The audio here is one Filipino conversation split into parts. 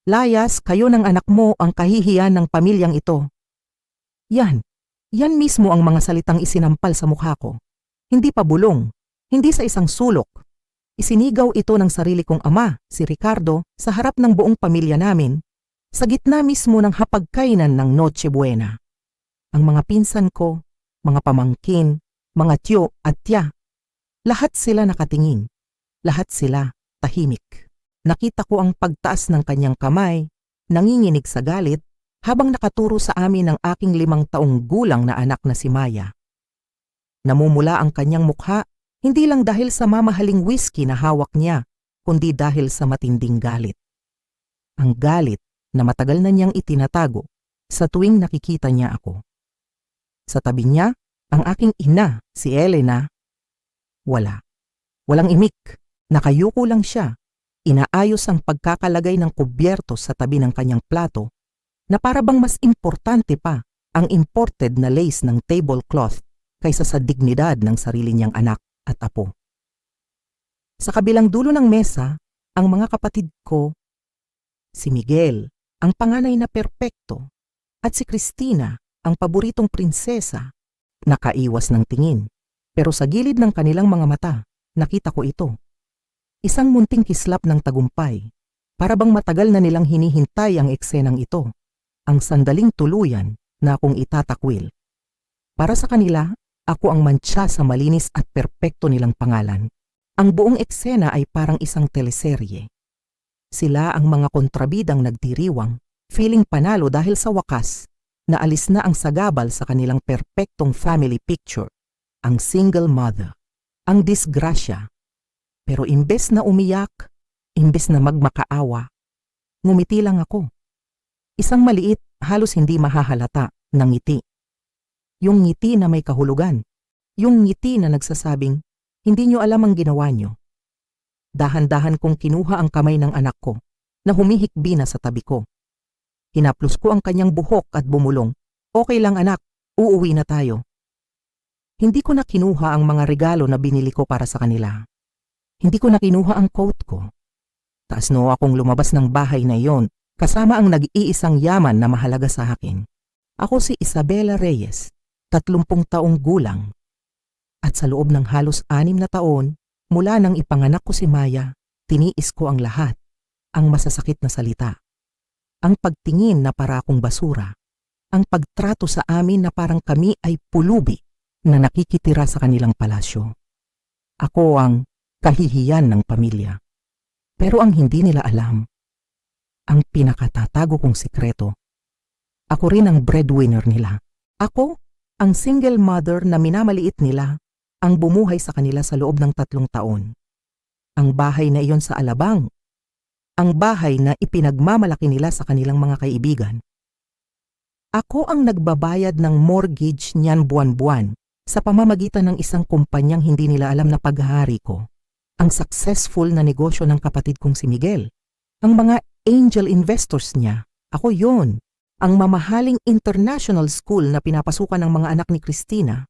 Layas, kayo ng anak mo ang kahihiyan ng pamilyang ito. Yan mismo ang mga salitang isinampal sa mukha ko. Hindi pa bulong, hindi sa isang sulok. Isinigaw ito ng sarili kong ama, si Ricardo, sa harap ng buong pamilya namin, sa gitna mismo ng hapagkainan ng Noche Buena. Ang mga pinsan ko, mga pamangkin, mga tiyo at tiya, lahat sila nakatingin. Lahat sila tahimik. Nakita ko ang pagtaas ng kanyang kamay, nanginginig sa galit, habang nakaturo sa amin ang aking 5 taong gulang na anak na si Maya. Namumula ang kanyang mukha, hindi lang dahil sa mamahaling whiskey na hawak niya, kundi dahil sa matinding galit. Ang galit na matagal na niyang itinatago sa tuwing nakikita niya ako. Sa tabi niya, ang aking ina, si Elena, walang imik, nakayuko lang siya. Inaayos ang pagkakalagay ng kubyerto sa tabi ng kanyang plato na para bang mas importante pa ang imported na lace ng tablecloth kaysa sa dignidad ng sarili niyang anak at apo. Sa kabilang dulo ng mesa, ang mga kapatid ko, si Miguel, ang panganay na perpekto, at si Cristina, ang paboritong prinsesa, nakaiwas ng tingin. Pero sa gilid ng kanilang mga mata, nakita ko ito. Isang munting kislap ng tagumpay, para bang matagal na nilang hinihintay ang eksenang ito, ang sandaling tuluyan na akong itatakwil. Para sa kanila, ako ang mantsa sa malinis at perpekto nilang pangalan. Ang buong eksena ay parang isang teleserye. Sila ang mga kontrabidang nagdiriwang, feeling panalo dahil sa wakas, naalis na ang sagabal sa kanilang perpektong family picture, ang single mother, ang disgrasya. Pero imbes na umiyak, imbes na magmakaawa, ngumiti lang ako. Isang maliit, halos hindi mahahalata, na ngiti. Yung ngiti na may kahulugan. Yung ngiti na nagsasabing, hindi nyo alam ang ginawa nyo. Dahan-dahan kong kinuha ang kamay ng anak ko, na humihikbi na sa tabi ko. Hinaplos ko ang kanyang buhok at bumulong, okay lang anak, uuwi na tayo. Hindi ko na kinuha ang mga regalo na binili ko para sa kanila. Hindi ko na kinuha ang coat ko. Taas no akong lumabas ng bahay na iyon, kasama ang nag-iisang yaman na mahalaga sa akin. Ako si Isabela Reyes, 30 taong gulang. At sa loob ng halos 6 na taon, mula nang ipanganak ko si Maya, tiniis ko ang lahat, ang masasakit na salita. Ang pagtingin na para akong basura. Ang pagtrato sa amin na parang kami ay pulubi na nakikitira sa kanilang palasyo. Ako ang kahihiyan ng pamilya. Pero ang hindi nila alam, ang pinakatatago kong sikreto, ako rin ang breadwinner nila. Ako, ang single mother na minamaliit nila, ang bumuhay sa kanila sa loob ng 3 taon. Ang bahay na iyon sa Alabang, ang bahay na ipinagmamalaki nila sa kanilang mga kaibigan. Ako ang nagbabayad ng mortgage niyan buwan-buwan sa pamamagitan ng isang kumpanyang hindi nila alam na paghahari ko. Ang successful na negosyo ng kapatid kong si Miguel. Ang mga angel investors niya, ako yon. Ang mamahaling international school na pinapasukan ng mga anak ni Cristina.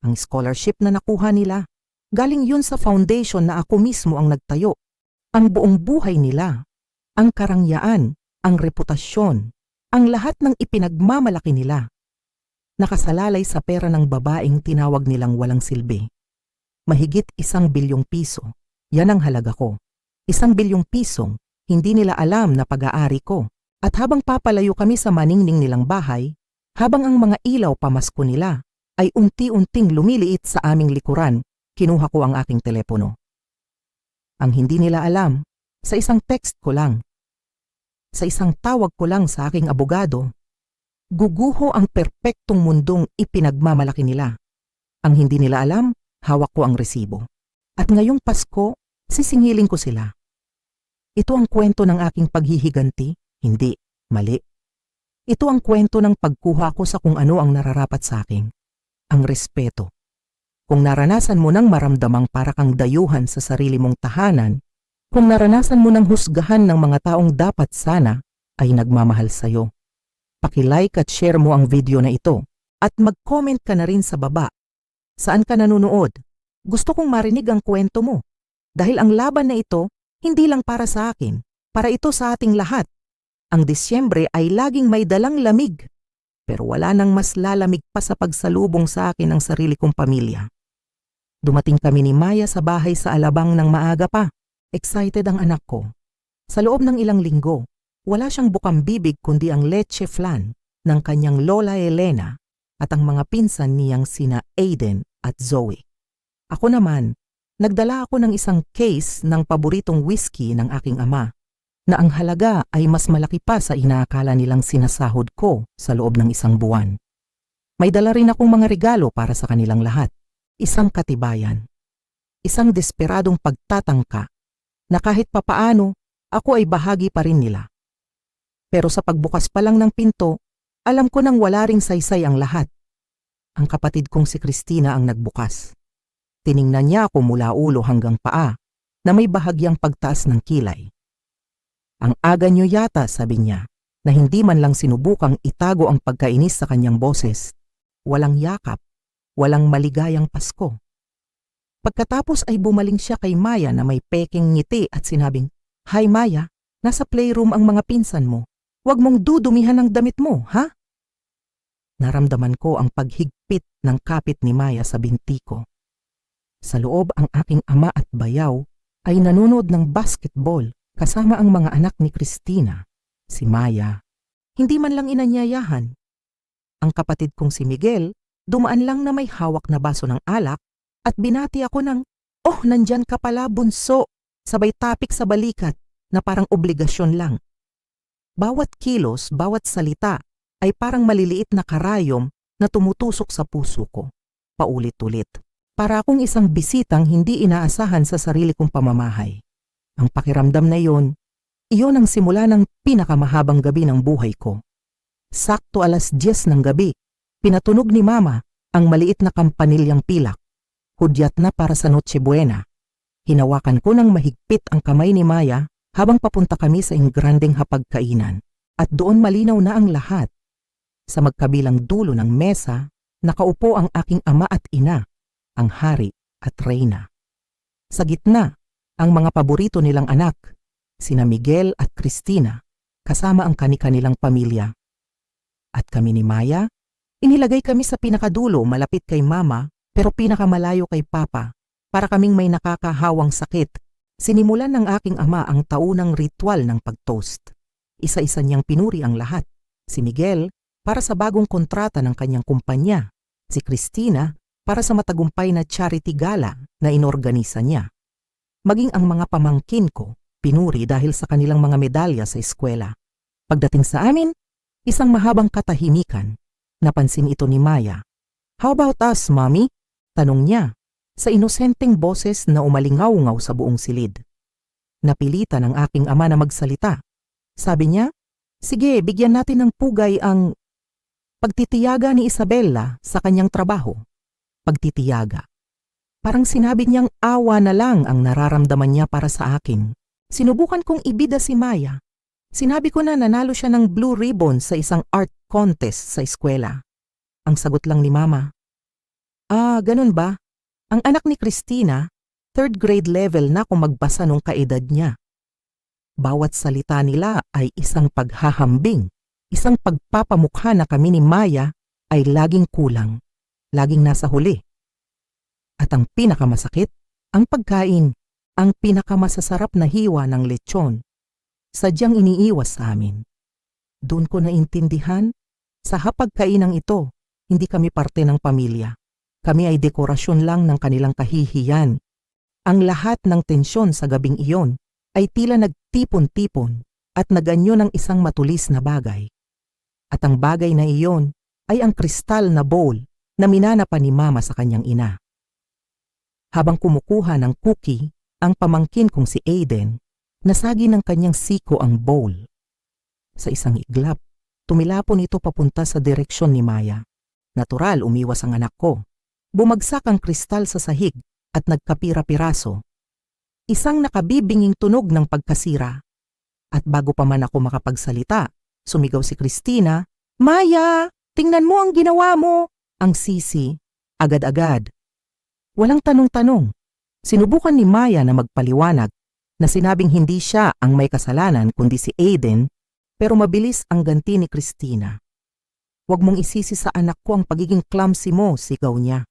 Ang scholarship na nakuha nila, galing yun sa foundation na ako mismo ang nagtayo. Ang buong buhay nila, ang karangyaan, ang reputasyon, ang lahat ng ipinagmamalaki nila. Nakasalalay sa pera ng babaeng tinawag nilang walang silbi. Mahigit 1 bilyong piso, yan ang halaga ko. 1 bilyong pisong, hindi nila alam na pag-aari ko. At habang papalayo kami sa maningning nilang bahay, habang ang mga ilaw pamasko nila, ay unti-unting lumiliit sa aming likuran, kinuha ko ang aking telepono. Ang hindi nila alam, sa isang text ko lang, sa isang tawag ko lang sa aking abogado, guguho ang perpektong mundong ipinagmamalaki nila. Ang hindi nila alam, hawak ko ang resibo. At ngayong Pasko, sisingilin ko sila. Ito ang kwento ng aking paghihiganti, hindi, mali. Ito ang kwento ng pagkuha ko sa kung ano ang nararapat sa akin. Ang respeto. Kung naranasan mo nang maramdamang para kang dayuhan sa sarili mong tahanan, kung naranasan mo nang husgahan ng mga taong dapat sana ay nagmamahal sa'yo, paki-like at share mo ang video na ito at mag-comment ka na rin sa baba. Saan ka nanonood? Gusto kong marinig ang kwento mo. Dahil ang laban na ito, hindi lang para sa akin, para ito sa ating lahat. Ang Disyembre ay laging may dalang lamig. Pero wala nang mas lalamig pa sa pagsalubong sa akin ng sarili kong pamilya. Dumating kami ni Maya sa bahay sa Alabang ng maaga pa. Excited ang anak ko. Sa loob ng ilang linggo, wala siyang bukang bibig kundi ang leche flan ng kanyang lola Elena at ang mga pinsan niyang sina Aiden at Zoe. Ako naman, nagdala ako ng isang case ng paboritong whiskey ng aking ama na ang halaga ay mas malaki pa sa inaakala nilang sinasahod ko sa loob ng isang buwan. May dala rin akong mga regalo para sa kanilang lahat. Isang katibayan. Isang desperadong pagtatangka na kahit papaano ako ay bahagi pa rin nila. Pero sa pagbukas pa lang ng pinto, alam ko nang wala ring saysay ang lahat. Ang kapatid kong si Christina ang nagbukas. Tiningnan niya ako mula ulo hanggang paa na may bahagyang pagtaas ng kilay. Ang aga niyo yata, sabi niya, na hindi man lang sinubukang itago ang pagkainis sa kanyang boses. Walang yakap, walang maligayang Pasko. Pagkatapos ay bumaling siya kay Maya na may peking ngiti at sinabing, "Hi Maya, nasa playroom ang mga pinsan mo. Huwag mong dudumihan ang damit mo, ha?" Naramdaman ko ang paghigpit ng kapit ni Maya sa binti ko. Sa loob ang aking ama at bayaw ay nanonood ng basketball kasama ang mga anak ni Christina. Si Maya, hindi man lang inanyayahan. Ang kapatid kong si Miguel, dumaan lang na may hawak na baso ng alak at binati ako ng, "Oh, nandyan ka pala, bunso," sabay tapik sa balikat na parang obligasyon lang. Bawat kilos, bawat salita ay parang maliliit na karayom na tumutusok sa puso ko, paulit-ulit. Para akong isang bisitang hindi inaasahan sa sarili kong pamamahay. Ang pakiramdam na iyon ang simula ng pinakamahabang gabi ng buhay ko. Sakto 10:00 ng gabi, pinatunog ni Mama ang maliit na kampanilyang pilak. Hudyat na para sa Noche Buena. Hinawakan ko ng mahigpit ang kamay ni Maya habang papunta kami sa ingrandeng hapagkainan. At doon malinaw na ang lahat. Sa magkabilang dulo ng mesa, nakaupo ang aking ama at ina, ang hari at reyna. Sa gitna, ang mga paborito nilang anak, sina Miguel at Christina, kasama ang kani-kanilang pamilya. At kami ni Maya, inilagay kami sa pinakadulo malapit kay Mama pero pinakamalayo kay Papa para kaming may nakakahawang sakit. Sinimulan ng aking ama ang taunang ritual ng pag-toast. Isa-isa niyang pinuri ang lahat. Si Miguel para sa bagong kontrata ng kanyang kumpanya. Si Christina para sa matagumpay na charity gala na inorganisa niya. Maging ang mga pamangkin ko, pinuri dahil sa kanilang mga medalya sa eskwela. Pagdating sa amin, isang mahabang katahimikan. Napansin ito ni Maya. "How about us, Mommy?" tanong niya, sa inosenteng boses na umalingaw-ngaw sa buong silid. Napilitan ng aking ama na magsalita. Sabi niya, "Sige, bigyan natin ng pugay ang pagtitiyaga ni Isabella sa kanyang trabaho." Pagtitiyaga. Parang sinabi niyang awa na lang ang nararamdaman niya para sa akin. Sinubukan kong ibida si Maya. Sinabi ko na nanalo siya ng blue ribbon sa isang art contest sa eskwela. Ang sagot lang ni Mama, "Ah, ganun ba? Ang anak ni Christina, 3rd grade level na kung magbasa nung kaedad niya." Bawat salita nila ay isang paghahambing, isang pagpapamukha na kami ni Maya ay laging kulang, laging nasa huli. At ang pinakamasakit, ang pagkain, ang pinakamasasarap na hiwa ng lechon, sadyang iniiwas sa amin. Doon ko naintindihan, sa hapagkainang ito, hindi kami parte ng pamilya. Kami ay dekorasyon lang ng kanilang kahihiyan. Ang lahat ng tensyon sa gabing iyon ay tila nagtipon-tipon at naganyo ng isang matulis na bagay. At ang bagay na iyon ay ang kristal na bowl na minana pa ni Mama sa kanyang ina. Habang kumukuha ng cookie, ang pamangkin kong si Aiden, nasagi ng kanyang siko ang bowl. Sa isang iglap, tumilapon ito papunta sa direksyon ni Maya. Natural, umiwas ang anak ko. Bumagsak ang kristal sa sahig at nagkapira-piraso. Isang nakabibinging tunog ng pagkasira. At bago pa man ako makapagsalita, sumigaw si Christina, "Maya, tingnan mo ang ginawa mo!" Ang sisi, agad-agad. Walang tanong-tanong. Sinubukan ni Maya na magpaliwanag na sinabing hindi siya ang may kasalanan kundi si Aiden, Pero mabilis ang ganti ni Christina. "Huwag mong isisi sa anak ko ang pagiging clumsy mo," sigaw niya.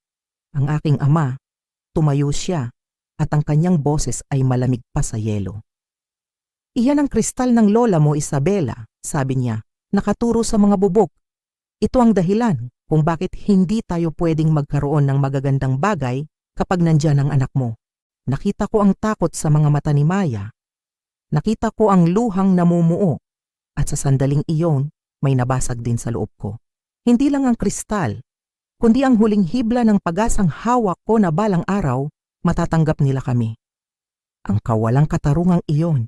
Ang aking ama, tumayo siya at ang kanyang boses ay malamig pa sa yelo. "Iyan ang kristal ng lola mo, Isabela," sabi niya, nakaturo sa mga bubog. "Ito ang dahilan kung bakit hindi tayo pwedeng magkaroon ng magagandang bagay kapag nandyan ang anak mo." Nakita ko ang takot sa mga mata ni Maya. Nakita ko ang luhang namumuo at sa sandaling iyon may nabasag din sa loob ko. Hindi lang ang kristal, kundi ang huling hibla ng pag-asang hawak ko na balang araw matatanggap nila kami. Ang kawalang katarungang iyon,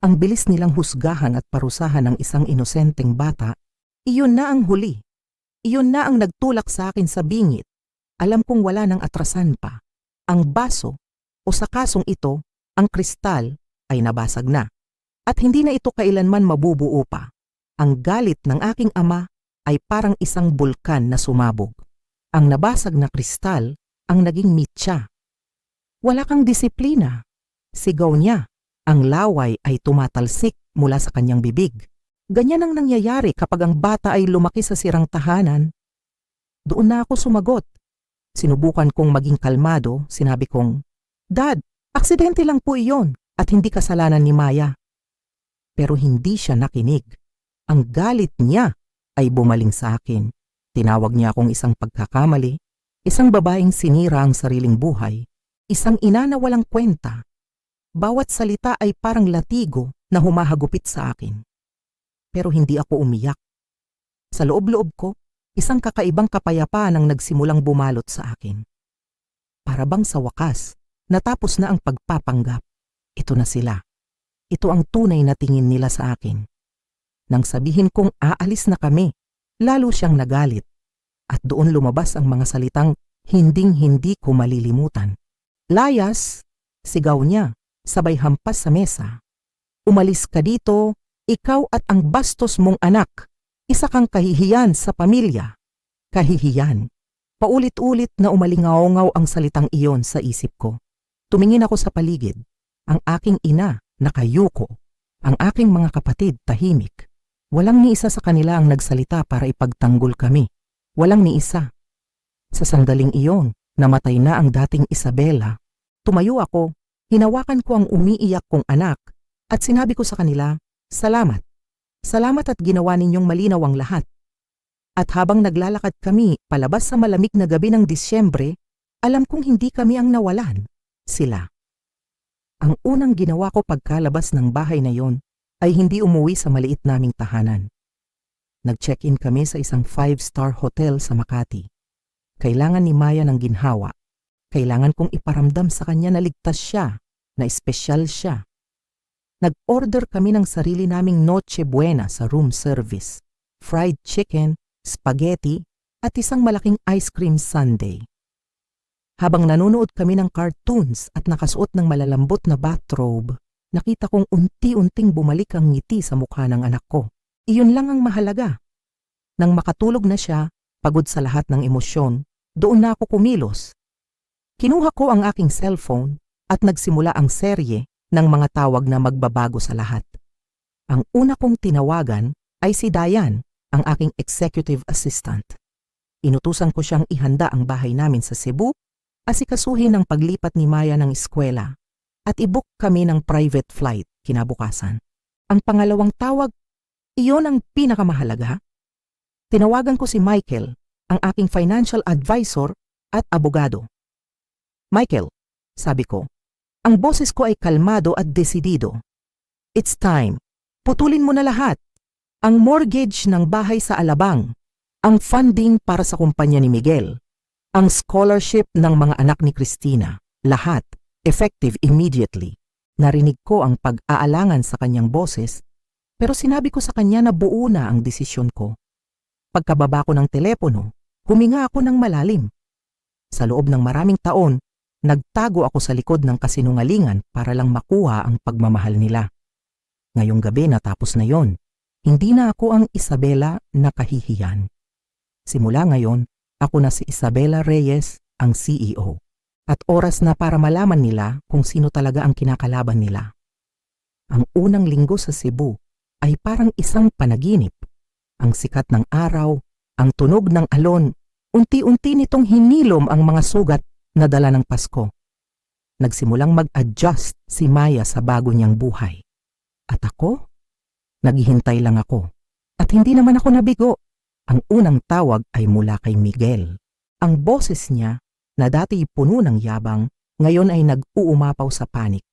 ang bilis nilang husgahan at parusahan ng isang inosenteng bata, iyon na ang huli. Iyon na ang nagtulak sa akin sa bingit. Alam kong wala nang atrasan pa. Ang baso, o sa kasong ito, ang kristal ay nabasag na. At hindi na ito kailanman mabubuo pa. Ang galit ng aking ama ay parang isang bulkan na sumabog. Ang nabasag na kristal ang naging mitya. "Wala kang disiplina," sigaw niya. Ang laway ay tumatalsik mula sa kanyang bibig. Ganyan ang nangyayari kapag ang bata ay lumaki sa sirang tahanan. Doon na ako sumagot. Sinubukan kong maging kalmado, sinabi kong, "Dad, aksidente lang po iyon at hindi kasalanan ni Maya." Pero hindi siya nakinig. Ang galit niya ay bumaling sa akin. Tinawag niya akong isang pagkakamali, isang babaeng sinira ang sariling buhay, isang ina na walang kwenta. Bawat salita ay parang latigo na humahagupit sa akin. Pero hindi ako umiyak. Sa loob-loob ko, isang kakaibang kapayapaan ang nagsimulang bumalot sa akin. Para bang sa wakas, natapos na ang pagpapanggap. Ito na sila. Ito ang tunay na tingin nila sa akin. Nang sabihin kong aalis na kami, lalo siyang nagalit. At doon lumabas ang mga salitang hinding-hindi ko malilimutan. "Layas," sigaw niya, sabay hampas sa mesa. "Umalis ka dito, ikaw at ang bastos mong anak. Isa kang kahihiyan sa pamilya." Kahihiyan. Paulit-ulit na umalingaw-ngaw ang salitang iyon sa isip ko. Tumingin ako sa paligid. Ang aking ina, nakayuko. Ang aking mga kapatid, tahimik. Walang ni isa sa kanila ang nagsalita para ipagtanggol kami. Walang ni isa. Sa sandaling iyon, namatay na ang dating Isabela. Tumayo ako, hinawakan ko ang umiiyak kong anak, at sinabi ko sa kanila, "Salamat. Salamat at ginawa ninyong malinaw ang lahat." At habang naglalakad kami palabas sa malamig na gabi ng Disyembre, alam kong hindi kami ang nawalan. Sila. Ang unang ginawa ko pagkalabas ng bahay na yon ay hindi umuwi sa maliit naming tahanan. Nag-check-in kami sa isang 5-star hotel sa Makati. Kailangan ni Maya ng ginhawa. Kailangan kong iparamdam sa kanya na ligtas siya, na espesyal siya. Nag-order kami ng sarili naming Noche Buena sa room service, fried chicken, spaghetti, at isang malaking ice cream sundae. Habang nanonood kami ng cartoons at nakasuot ng malalambot na bathrobe, nakita kong unti-unting bumalik ang ngiti sa mukha ng anak ko. Iyon lang ang mahalaga. Nang makatulog na siya, pagod sa lahat ng emosyon, doon na ako kumilos. Kinuha ko ang aking cellphone at nagsimula ang serye ng mga tawag na magbabago sa lahat. Ang una kong tinawagan ay si Diane, ang aking executive assistant. Inutusan ko siyang ihanda ang bahay namin sa Cebu, asikasuhin ang paglipat ni Maya ng eskwela, at i-book kami ng private flight kinabukasan. Ang pangalawang tawag, iyon ang pinakamahalaga. Tinawagan ko si Michael, ang aking financial advisor at abogado. "Michael," sabi ko, ang boses ko ay kalmado at desidido. "It's time. Putulin mo na lahat. Ang mortgage ng bahay sa Alabang, ang funding para sa kumpanya ni Miguel, ang scholarship ng mga anak ni Christina, lahat, effective immediately." Narinig ko ang pag-aalangan sa kanyang boses, pero sinabi ko sa kanya na buo na ang desisyon ko. Pagkababa ko ng telepono, huminga ako ng malalim. Sa loob ng maraming taon, nagtago ako sa likod ng kasinungalingan para lang makuha ang pagmamahal nila. Ngayong gabi natapos na yon. Hindi na ako ang Isabela na kahihiyan. Simula ngayon, ako na si Isabela Reyes, ang CEO. At oras na para malaman nila kung sino talaga ang kinakalaban nila. Ang unang linggo sa Cebu, ay parang isang panaginip. Ang sikat ng araw, ang tunog ng alon, unti-unti nitong hinilom ang mga sugat na dala ng Pasko. Nagsimulang mag-adjust si Maya sa bago niyang buhay. At ako? Naghihintay lang ako. At hindi naman ako nabigo. Ang unang tawag ay mula kay Miguel. Ang boses niya, na dati puno ng yabang, ngayon ay nag-uumapaw sa panik.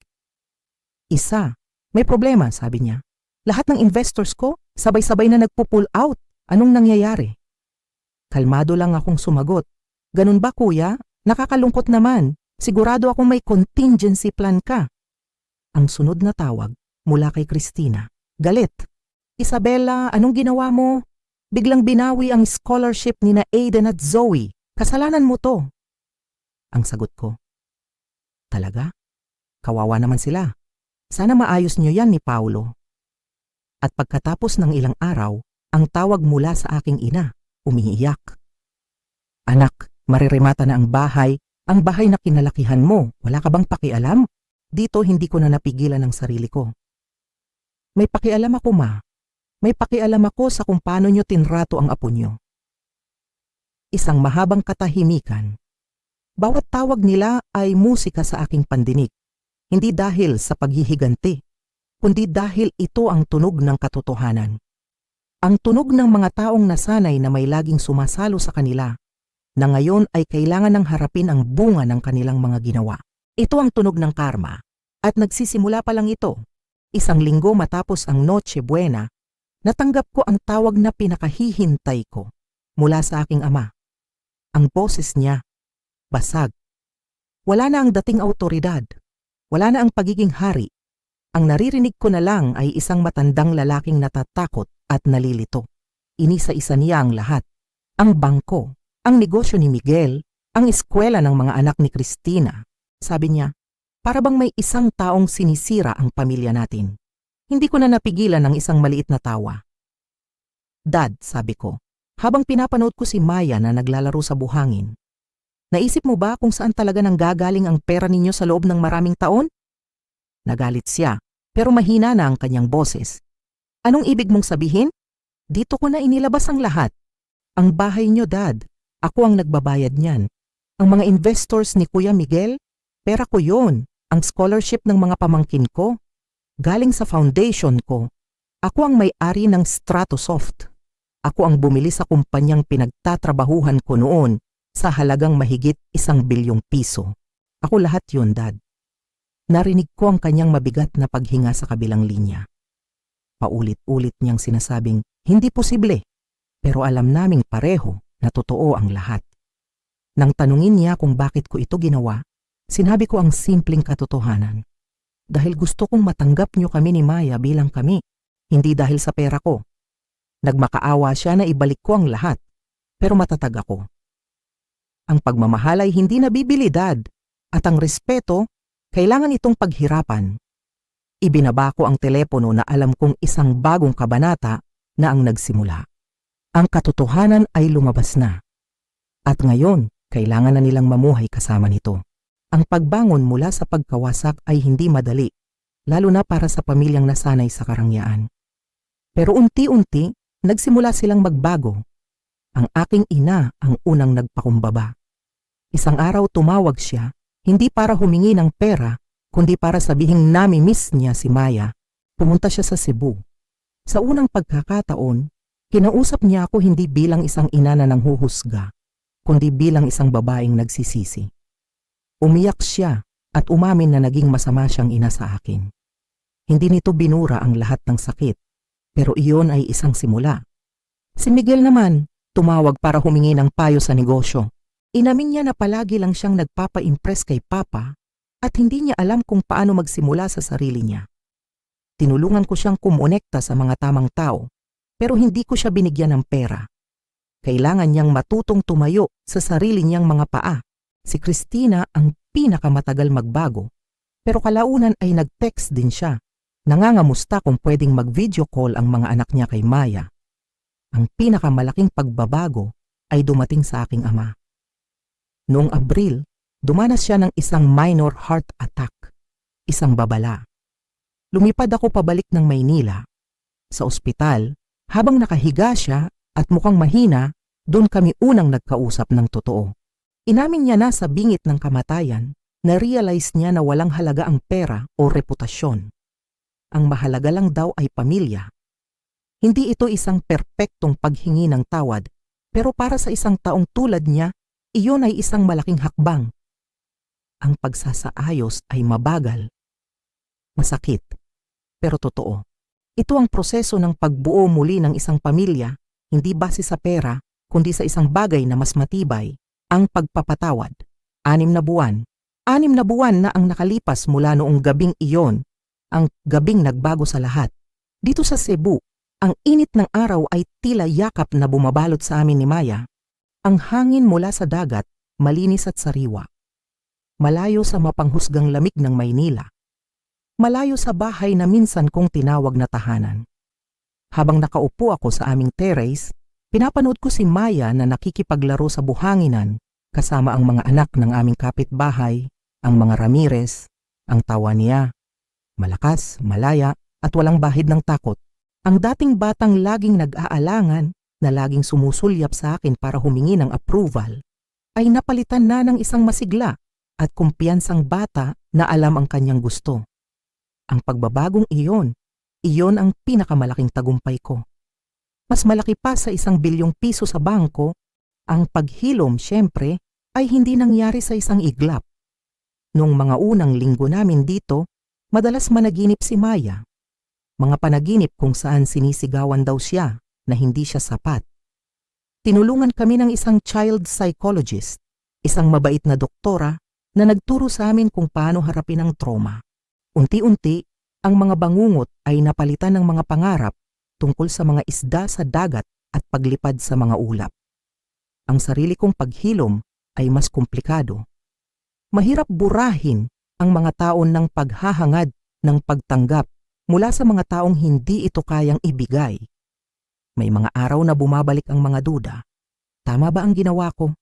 Isa, may problema, sabi niya. Lahat ng investors ko, sabay-sabay na nagpo-pull out. Anong nangyayari? Kalmado lang akong sumagot. Ganun ba kuya? Nakakalungkot naman. Sigurado akong may contingency plan ka. Ang sunod na tawag mula kay Christina. Galit. Isabella, anong ginawa mo? Biglang binawi ang scholarship ni na Aiden at Zoe. Kasalanan mo to. Ang sagot ko. Talaga? Kawawa naman sila. Sana maayos niyo yan ni Paulo. At pagkatapos ng ilang araw, ang tawag mula sa aking ina, umiiyak. Anak, maririmata na ang bahay na kinalakihan mo. Wala ka bang pakialam? Dito hindi ko na napigilan ang sarili ko. May pakialam ako, ma. May pakialam ako sa kung paano nyo tinrato ang apo nyo. Isang mahabang katahimikan. Bawat tawag nila ay musika sa aking pandinig. Hindi dahil sa paghihiganti, kundi dahil ito ang tunog ng katotohanan. Ang tunog ng mga taong nasanay na may laging sumasalo sa kanila, na ngayon ay kailangan ng harapin ang bunga ng kanilang mga ginawa. Ito ang tunog ng karma, at nagsisimula pa lang ito. Isang linggo matapos ang Noche Buena, natanggap ko ang tawag na pinakahihintay ko mula sa aking ama. Ang boses niya, basag. Wala na ang dating awtoridad. Wala na ang pagiging hari. Ang naririnig ko na lang ay isang matandang lalaking natatakot at nalilito. Inisa-isa niya ang lahat. Ang bangko, ang negosyo ni Miguel, ang eskwela ng mga anak ni Christina. Sabi niya, para bang may isang taong sinisira ang pamilya natin. Hindi ko na napigilan ng isang maliit na tawa. Dad, sabi ko, habang pinapanood ko si Maya na naglalaro sa buhangin. Naisip mo ba kung saan talaga nanggagaling ang pera ninyo sa loob ng maraming taon? Nagalit siya, pero mahina na ang kanyang boses. Anong ibig mong sabihin? Dito ko na inilabas ang lahat. Ang bahay nyo, Dad. Ako ang nagbabayad niyan. Ang mga investors ni Kuya Miguel, pera ko yon. Ang scholarship ng mga pamangkin ko, galing sa foundation ko. Ako ang may-ari ng Stratosoft. Ako ang bumili sa kumpanyang pinagtatrabahuhan ko noon sa halagang mahigit 1 bilyong piso. Ako lahat yun, Dad. Narinig ko ang kanyang mabigat na paghinga sa kabilang linya. Paulit-ulit niyang sinasabing, hindi posible. Pero alam naming pareho na totoo ang lahat. Nang tanungin niya kung bakit ko ito ginawa, sinabi ko ang simpleng katotohanan. Dahil gusto kong matanggap niyo kami ni Maya bilang kami, hindi dahil sa pera ko. Nagmakaawa siya na ibalik ko ang lahat, pero matatag ako. Ang pagmamahal ay hindi nabibili, Dad, at ang respeto, kailangan itong paghirapan. Ibinaba ko ang telepono na alam kong isang bagong kabanata na ang nagsimula. Ang katotohanan ay lumabas na. At ngayon, kailangan na nilang mamuhay kasama nito. Ang pagbangon mula sa pagkawasak ay hindi madali, lalo na para sa pamilyang nasanay sa karangyaan. Pero unti-unti, nagsimula silang magbago. Ang aking ina ang unang nagpakumbaba. Isang araw tumawag siya, hindi para humingi ng pera, kundi para sabihing nami-miss niya si Maya. Pumunta siya sa Cebu. Sa unang pagkakataon, kinausap niya ako hindi bilang isang ina na nanghuhusga, kundi bilang isang babaeng nagsisisi. Umiyak siya at umamin na naging masama siyang ina sa akin. Hindi nito binura ang lahat ng sakit, pero iyon ay isang simula. Si Miguel naman, tumawag para humingi ng payo sa negosyo. Inamin niya na palagi lang siyang nagpapa-impress kay Papa at hindi niya alam kung paano magsimula sa sarili niya. Tinulungan ko siyang kumonekta sa mga tamang tao, pero hindi ko siya binigyan ng pera. Kailangan niyang matutong tumayo sa sarili niyang mga paa. Si Christina ang pinakamatagal magbago, pero kalaunan ay nag-text din siya. Nangangamusta kung pwedeng mag-video call ang mga anak niya kay Maya. Ang pinakamalaking pagbabago ay dumating sa aking ama. Noong Abril, dumanas siya ng isang minor heart attack, isang babala. Lumipad ako pabalik ng Maynila. Sa ospital, habang nakahiga siya at mukhang mahina, doon kami unang nagkausap ng totoo. Inamin niya na sa bingit ng kamatayan, na-realize niya na walang halaga ang pera o reputasyon. Ang mahalaga lang daw ay pamilya. Hindi ito isang perpektong paghingi ng tawad, pero para sa isang taong tulad niya, iyon ay isang malaking hakbang. Ang pagsasaayos ay mabagal. Masakit, pero totoo. Ito ang proseso ng pagbuo muli ng isang pamilya, hindi base sa pera, kundi sa isang bagay na mas matibay, ang pagpapatawad. 6 na buwan. 6 na buwan na ang nakalipas mula noong gabing iyon, ang gabing nagbago sa lahat. Dito sa Cebu, ang init ng araw ay tila yakap na bumabalot sa amin ni Maya. Ang hangin mula sa dagat, malinis at sariwa. Malayo sa mapanghusgang lamig ng Maynila. Malayo sa bahay na minsan kong tinawag na tahanan. Habang nakaupo ako sa aming terrace, pinapanood ko si Maya na nakikipaglaro sa buhanginan kasama ang mga anak ng aming kapitbahay, ang mga Ramirez, ang tawa niya. Malakas, malaya at walang bahid ng takot. Ang dating batang laging nag-aalangan na laging sumusulyap sa akin para humingi ng approval ay napalitan na ng isang masigla at kumpiyansang bata na alam ang kanyang gusto. Ang pagbabagong iyon ang pinakamalaking tagumpay ko. Mas malaki pa sa 1 bilyong piso sa bangko, ang paghilom syempre ay hindi nangyari sa isang iglap. Noong mga unang linggo namin dito, madalas managinip si Maya. Mga panaginip kung saan sinisigawan daw siya na hindi siya sapat. Tinulungan kami ng isang child psychologist, isang mabait na doktora na nagturo sa amin kung paano harapin ang trauma. Unti-unti, ang mga bangungot ay napalitan ng mga pangarap tungkol sa mga isda sa dagat at paglipad sa mga ulap. Ang sarili kong paghilom ay mas komplikado. Mahirap burahin ang mga taon ng paghahangad ng pagtanggap mula sa mga taong hindi ito kayang ibigay. May mga araw na bumabalik ang mga duda. Tama ba ang ginawa ko?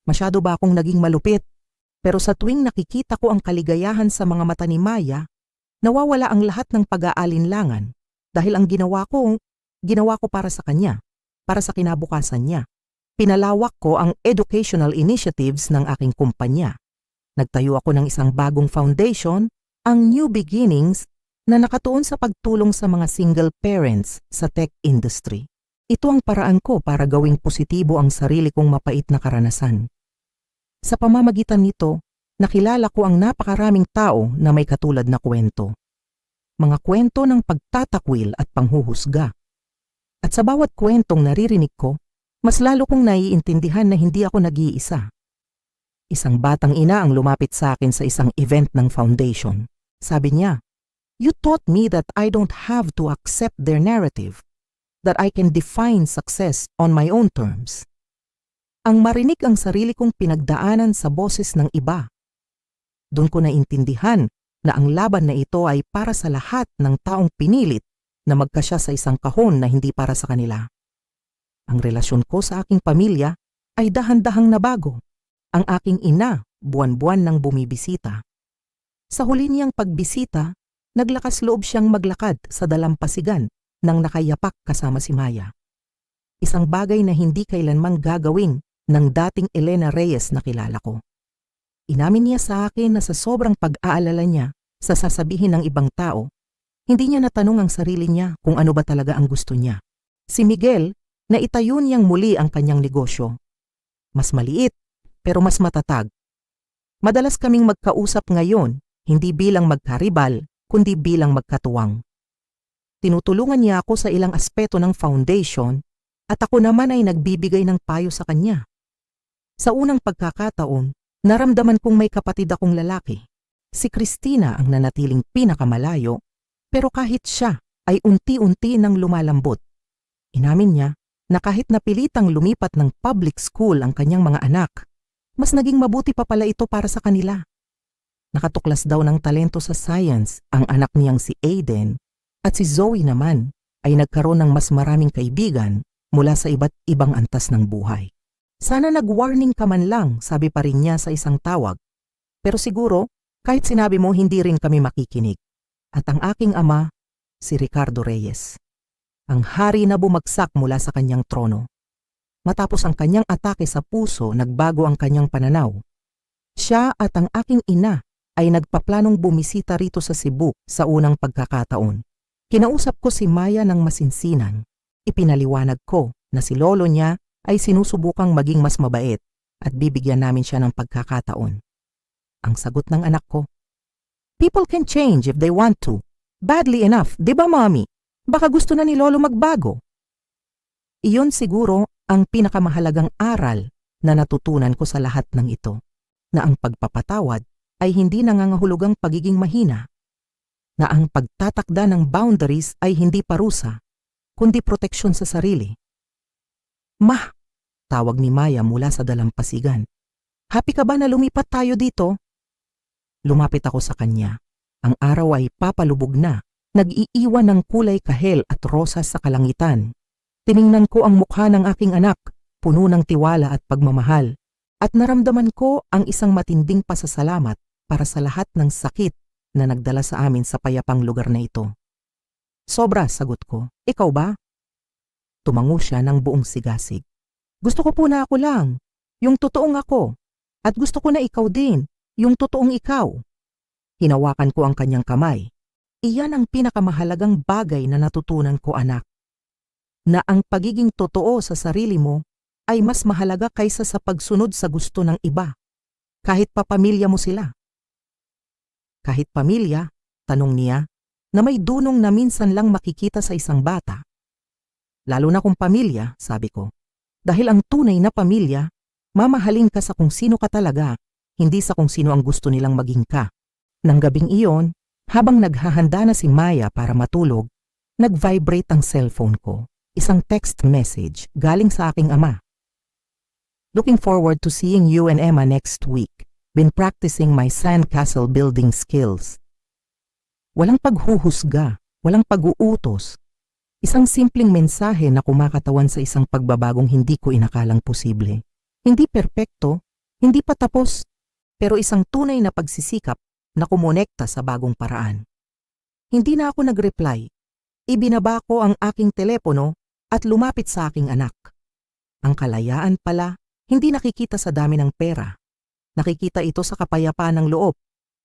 Masyado ba akong naging malupit? Pero sa tuwing nakikita ko ang kaligayahan sa mga mata ni Maya, nawawala ang lahat ng pag-aalinlangan dahil ang ginawa ko para sa kanya, para sa kinabukasan niya. Pinalawak ko ang educational initiatives ng aking kumpanya. Nagtayo ako ng isang bagong foundation, ang New Beginnings, na nakatuon sa pagtulong sa mga single parents sa tech industry. Ito ang paraan ko para gawing positibo ang sarili kong mapait na karanasan. Sa pamamagitan nito, nakilala ko ang napakaraming tao na may katulad na kwento. Mga kwento ng pagtatakwil at panghuhusga. At sa bawat kwentong naririnig ko, mas lalo kong naiintindihan na hindi ako nag-iisa. Isang batang ina ang lumapit sa akin sa isang event ng foundation. Sabi niya, "You taught me that I don't have to accept their narrative, that I can define success on my own terms." Ang marinig ang sarili kong pinagdaanan sa boses ng iba. Doon ko naintindihan na ang laban na ito ay para sa lahat ng taong pinilit na magkasya sa isang kahon na hindi para sa kanila. Ang relasyon ko sa aking pamilya ay dahan-dahang nabago. Ang aking ina, buwan-buwan nang bumibisita. Sa huli niyang pagbisita, naglakas loob siyang maglakad sa dalampasigan nang nakayapak kasama si Maya. Isang bagay na hindi kailanmang gagawin ng dating Elena Reyes na kilala ko. Inamin niya sa akin na sa sobrang pag-aalala niya sa sasabihin ng ibang tao, hindi niya natanong ang sarili niya kung ano ba talaga ang gusto niya. Si Miguel, na itayo niyang muli ang kanyang negosyo. Mas maliit, pero mas matatag. Madalas kaming magkausap ngayon, hindi bilang magkaribal, kundi bilang magkatuwang. Tinutulungan niya ako sa ilang aspeto ng foundation at ako naman ay nagbibigay ng payo sa kanya. Sa unang pagkakataon, naramdaman kong may kapatid akong lalaki. Si Christina ang nanatiling pinakamalayo, pero kahit siya ay unti-unti nang lumalambot. Inamin niya na kahit napilitang lumipat ng public school ang kanyang mga anak, mas naging mabuti pa pala ito para sa kanila. Nakatuklas daw ng talento sa science ang anak niyang si Aiden at si Zoe naman ay nagkaroon ng mas maraming kaibigan mula sa iba't ibang antas ng buhay. Sana nag-warning ka man lang, sabi pa rin niya sa isang tawag. Pero siguro, kahit sinabi mo hindi rin kami makikinig. At ang aking ama, si Ricardo Reyes. ang hari na bumagsak mula sa kanyang trono. Matapos ang kanyang atake sa puso, nagbago ang kanyang pananaw. Siya at ang aking ina ay nagpaplanong bumisita rito sa Cebu sa unang pagkakataon. Kinausap ko si Maya ng masinsinan. Ipinaliwanag ko na si lolo niya ay sinusubukang maging mas mabait at bibigyan namin siya ng pagkakataon. Ang sagot ng anak ko, "People can change if they want to. Badly enough, di ba mommy? Baka gusto na ni lolo magbago." Iyon siguro ang pinakamahalagang aral na natutunan ko sa lahat ng ito, na ang pagpapatawad ay hindi nangangahulugang pagiging mahina, na ang pagtatakda ng boundaries ay hindi parusa, kundi proteksyon sa sarili. "Ma," tawag ni Maya mula sa dalampasigan. "Happy ka ba na lumipat tayo dito?" Lumapit ako sa kanya. Ang araw ay papalubog na, nag-iiwan ng kulay kahel at rosas sa kalangitan. Tiningnan ko ang mukha ng aking anak, puno ng tiwala at pagmamahal, at naramdaman ko ang isang matinding pasasalamat para sa lahat ng sakit na nagdala sa amin sa payapang lugar na ito. "Sobra," sagot ko. "Ikaw ba?" Tumango siya ng buong sigasig. "Gusto ko po na ako lang, yung totoong ako. At gusto ko na ikaw din, yung totoong ikaw." Hinawakan ko ang kanyang kamay. Iyan ang pinakamahalagang bagay na natutunan ko, anak. Na ang pagiging totoo sa sarili mo ay mas mahalaga kaysa sa pagsunod sa gusto ng iba, kahit pa pamilya mo sila. "Kahit pamilya?" tanong niya, na may dunong na minsan lang makikita sa isang bata. "Lalo na kung pamilya," sabi ko. "Dahil ang tunay na pamilya, mamahalin ka sa kung sino ka talaga, hindi sa kung sino ang gusto nilang maging ka." Nang gabing iyon, habang naghahanda na si Maya para matulog, nag-vibrate ang cellphone ko. Isang text message galing sa aking ama. "Looking forward to seeing you and Emma next week. Been practicing my sandcastle building skills." Walang paghuhusga, walang pag-uutos. Isang simpleng mensahe na kumakatawan sa isang pagbabagong hindi ko inakalang posible. Hindi perpekto, hindi pa tapos, pero isang tunay na pagsisikap na kumonekta sa bagong paraan. Hindi na ako nag-reply. Ibinaba ko ang aking telepono at lumapit sa aking anak. Ang kalayaan pala, hindi nakikita sa dami ng pera. Nakikita ito sa kapayapaan ng loob,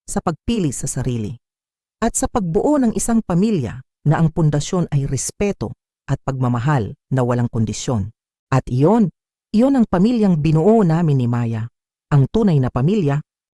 sa pagpili sa sarili, at sa pagbuo ng isang pamilya na ang pundasyon ay respeto at pagmamahal na walang kondisyon. At iyon ang pamilyang binuo namin ni Maya. Ang tunay na pamilya